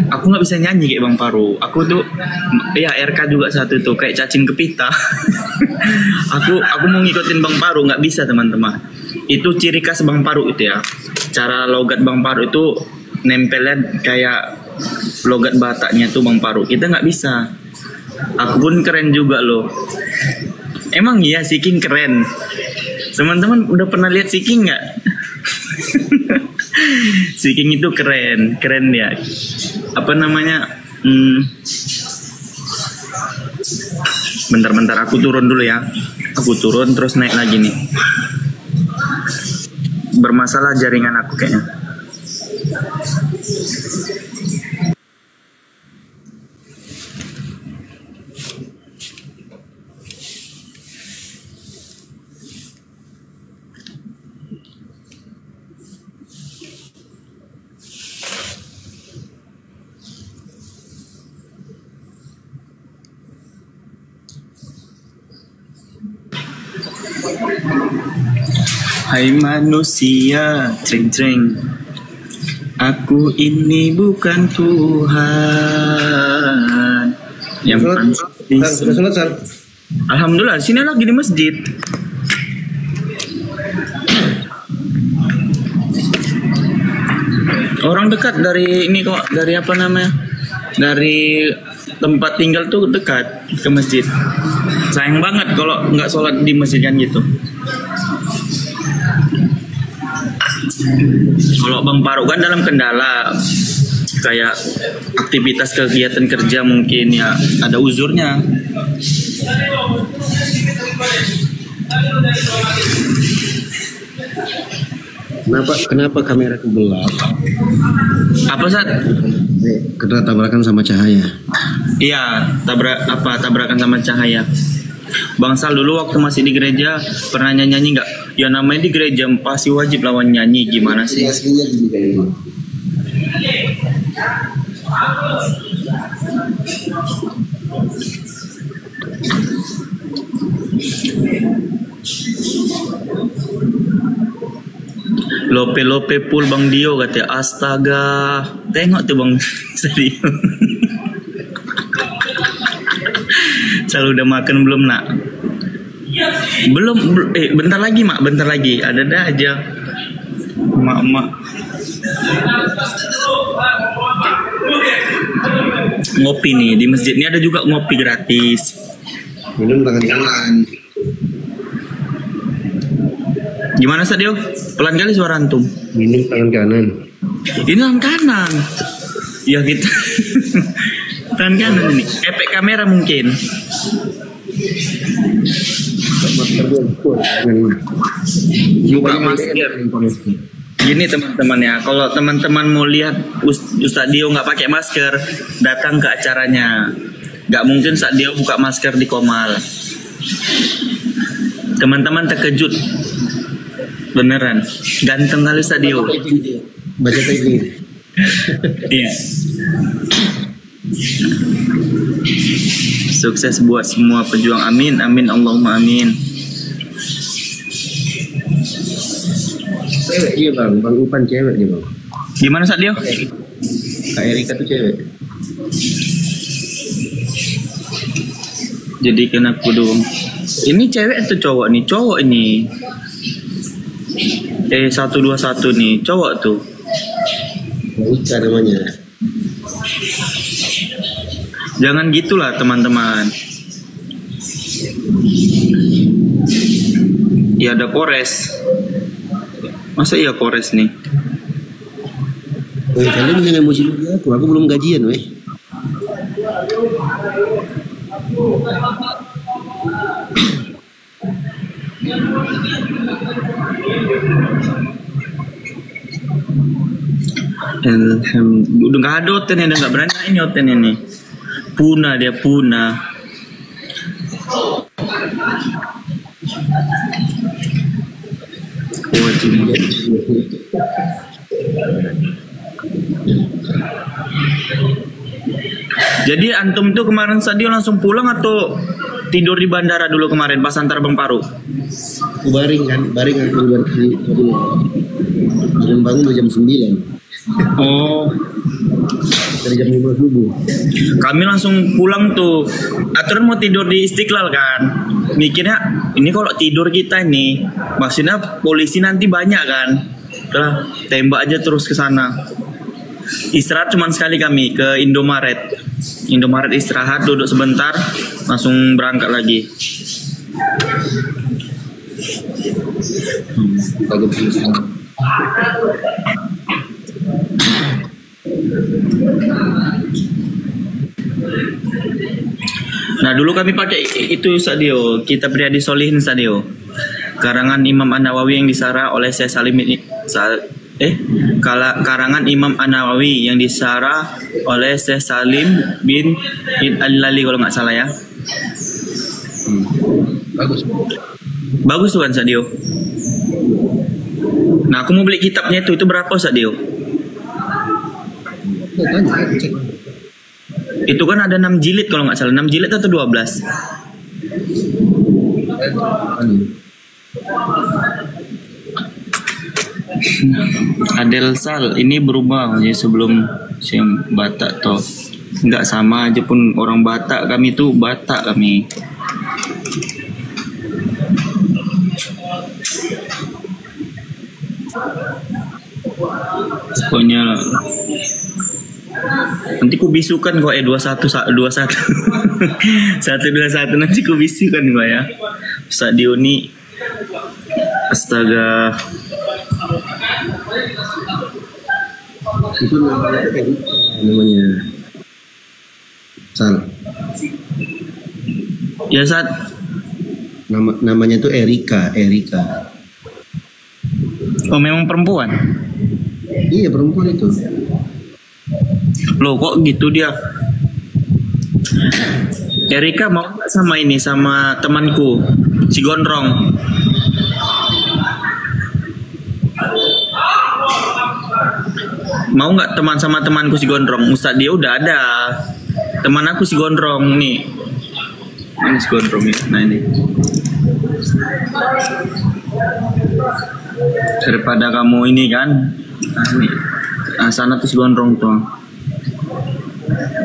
Aku nggak bisa nyanyi kayak Bang Paru. Aku tuh ya RK juga satu tuh kayak cacing kepita. aku mau ngikutin Bang Paru nggak bisa teman-teman. Itu ciri khas Bang Paru itu ya. Cara logat Bang Paru itu nempelnya kayak logat Bataknya tuh Bang Paru. Kita nggak bisa. Aku pun keren juga loh. Emang iya Siking keren. Teman-teman udah pernah lihat Siking nggak? Siking itu keren ya. Apa namanya? Bentar aku turun dulu ya. Aku turun terus naik lagi nih. Bermasalah jaringan aku kayaknya. Hai manusia, ceng-ceng, aku ini bukan Tuhan yang Alhamdulillah, sini lagi di masjid. Orang dekat dari ini kok, dari apa namanya? Dari tempat tinggal tuh dekat ke masjid. Sayang banget kalau nggak sholat di masjid kan gitu. Kalau Bang Paru kan dalam kendala, kayak aktivitas kegiatan kerja mungkin ya ada uzurnya. Kenapa kamera gelap? Apa Sat? Karena tabrakan sama cahaya. Iya, tabrakan sama cahaya. Bang Sal dulu waktu masih di gereja pernah nyanyi nggak? Ya namanya di gereja pasti wajib lawan nyanyi, gimana sih? Lope pul Bang Dio katanya. Astaga, tengok tuh Bang Sadi. Selalu udah makan belum nak? Belum, bentar lagi mak, bentar lagi. Ada aja mak. Ngopi nih di masjid ini ada juga ngopi gratis. Minum tangan kanan. Gimana Sadio? Pelan kali suara antum. Minum tangan kanan. Ini tangan kanan. Ya gitu. Tangan kanan ini. Efek kamera mungkin. Buka masker. Gini teman-teman ya, kalau teman-teman mau lihat Ustadz Dio nggak pakai masker, datang ke acaranya. Nggak mungkin Ustadz Dio buka masker di Komal. Teman-teman terkejut. Beneran, ganteng kali Ustadz Dio. Baca tadi. Iya. Sukses buat semua pejuang, amin, amin, Allahumma amin. Cewek iya bang Upan cewek nih bang. Gimana Ustadz Dio? Kak Erika tuh cewek. Jadi kena kudung. Ini cewek atau cowok nih? Cowok ini. 121 nih, cowok tuh. Ika namanya. Jangan gitulah teman-teman. Ya ada Kores. Masa iya Kores nih? Kalian jangan emosi dulu aku belum gajian weh. Udah nggak ada Oten, udah nggak berani ini Oten ini. Punah dia, punah. Jadi antum tuh kemarin Sadio langsung pulang atau tidur di bandara dulu kemarin pas antar Bang Paru? Aku baring aku bangun jam 9. Oh, dari jam 5 subuh. kami langsung pulang tuh. Aturan mau tidur di Istiqlal kan. Mikirnya ini kalau tidur kita ini, maksudnya polisi nanti banyak kan. Udah tembak aja terus ke sana. Istirahat cuma sekali kami ke Indomaret. Indomaret istirahat, duduk sebentar, langsung berangkat lagi. Nah dulu kami pakai itu Sadio, Kitab Riyadhis Shalihin Sadio, karangan Imam An-Nawawi yang disarah oleh Syekh Salim karangan Imam An-Nawawi yang disarah oleh Syekh Salim bin Al-Lali kalau nggak salah ya. Bagus tuh kan Sadio. Nah aku mau beli kitabnya itu berapa Sadio? Itu kan ada 6 jilid kalau nggak salah, 6 jilid atau 12? Adel Sal, ini berubah ya sebelum siang Batak toh. Nggak sama aja pun orang Batak, kami tuh Batak kami. Pokoknya nanti ku bisukan kok 21 121 nanti ku bisukan kok ya. Sadio nih astaga. Itu namanya Sal. Ya Sat. Namanya tuh Erika. Oh memang perempuan? Iya perempuan itu. Loh kok gitu dia? Erika mau nggak sama ini, sama temanku si Gondrong? Mau nggak teman sama temanku si Gondrong? Ustadz dia udah ada. Teman aku si Gondrong nih. Ini si Gondrong ya. Nah ini. Daripada kamu ini kan. Nah, ini. Nah, sana tuh si Gondrong tuh.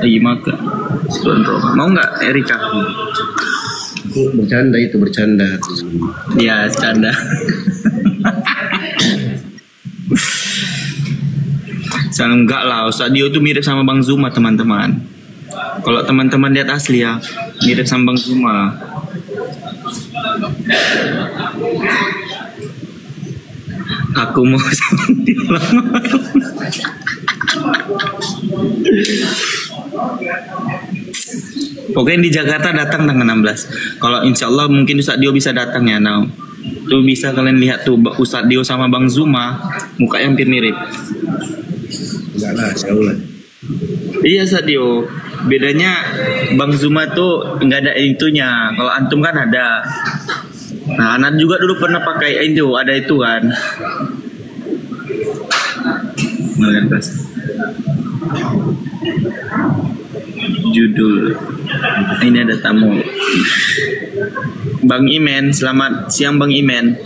Lagi makan. Si Gondrong. Mau nggak Erika? Bercanda. Iya, bercanda. Sangat enggak lah, Ustadz Dio itu mirip sama Bang Zuma teman-teman. Kalau teman-teman lihat asli ya, mirip sama Bang Zuma. Aku mau sama dia. Pokoknya di Jakarta datang tanggal 16. Kalau insya Allah mungkin Ustadz Dio bisa datang ya. Nah, tuh bisa kalian lihat tuh Ustadz Dio sama Bang Zuma, mukanya hampir mirip. Enggak lah, jauh lah. Iya Sadio, bedanya Bang Zuma tuh nggak ada itunya. Kalau antum kan ada. Nah, anak juga dulu pernah pakai itu, ada itu kan. Judul. Ini ada tamu. Bang Imen, selamat siang Bang Imen.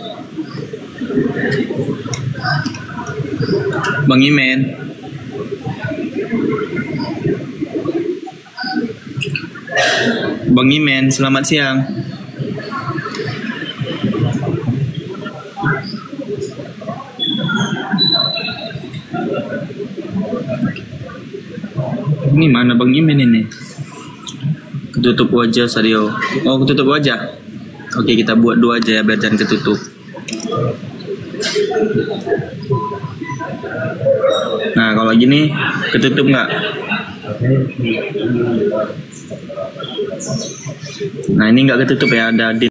Bang Imen. Bang Imen, selamat siang. Ini mana Bang Imen ini? Ketutup wajah Sadio. Oh, ketutup wajah. Oke, kita buat 2 aja ya biar jangan ketutup. Nah, kalau gini ketutup nggak? Nah ini nggak ketutup ya, ada di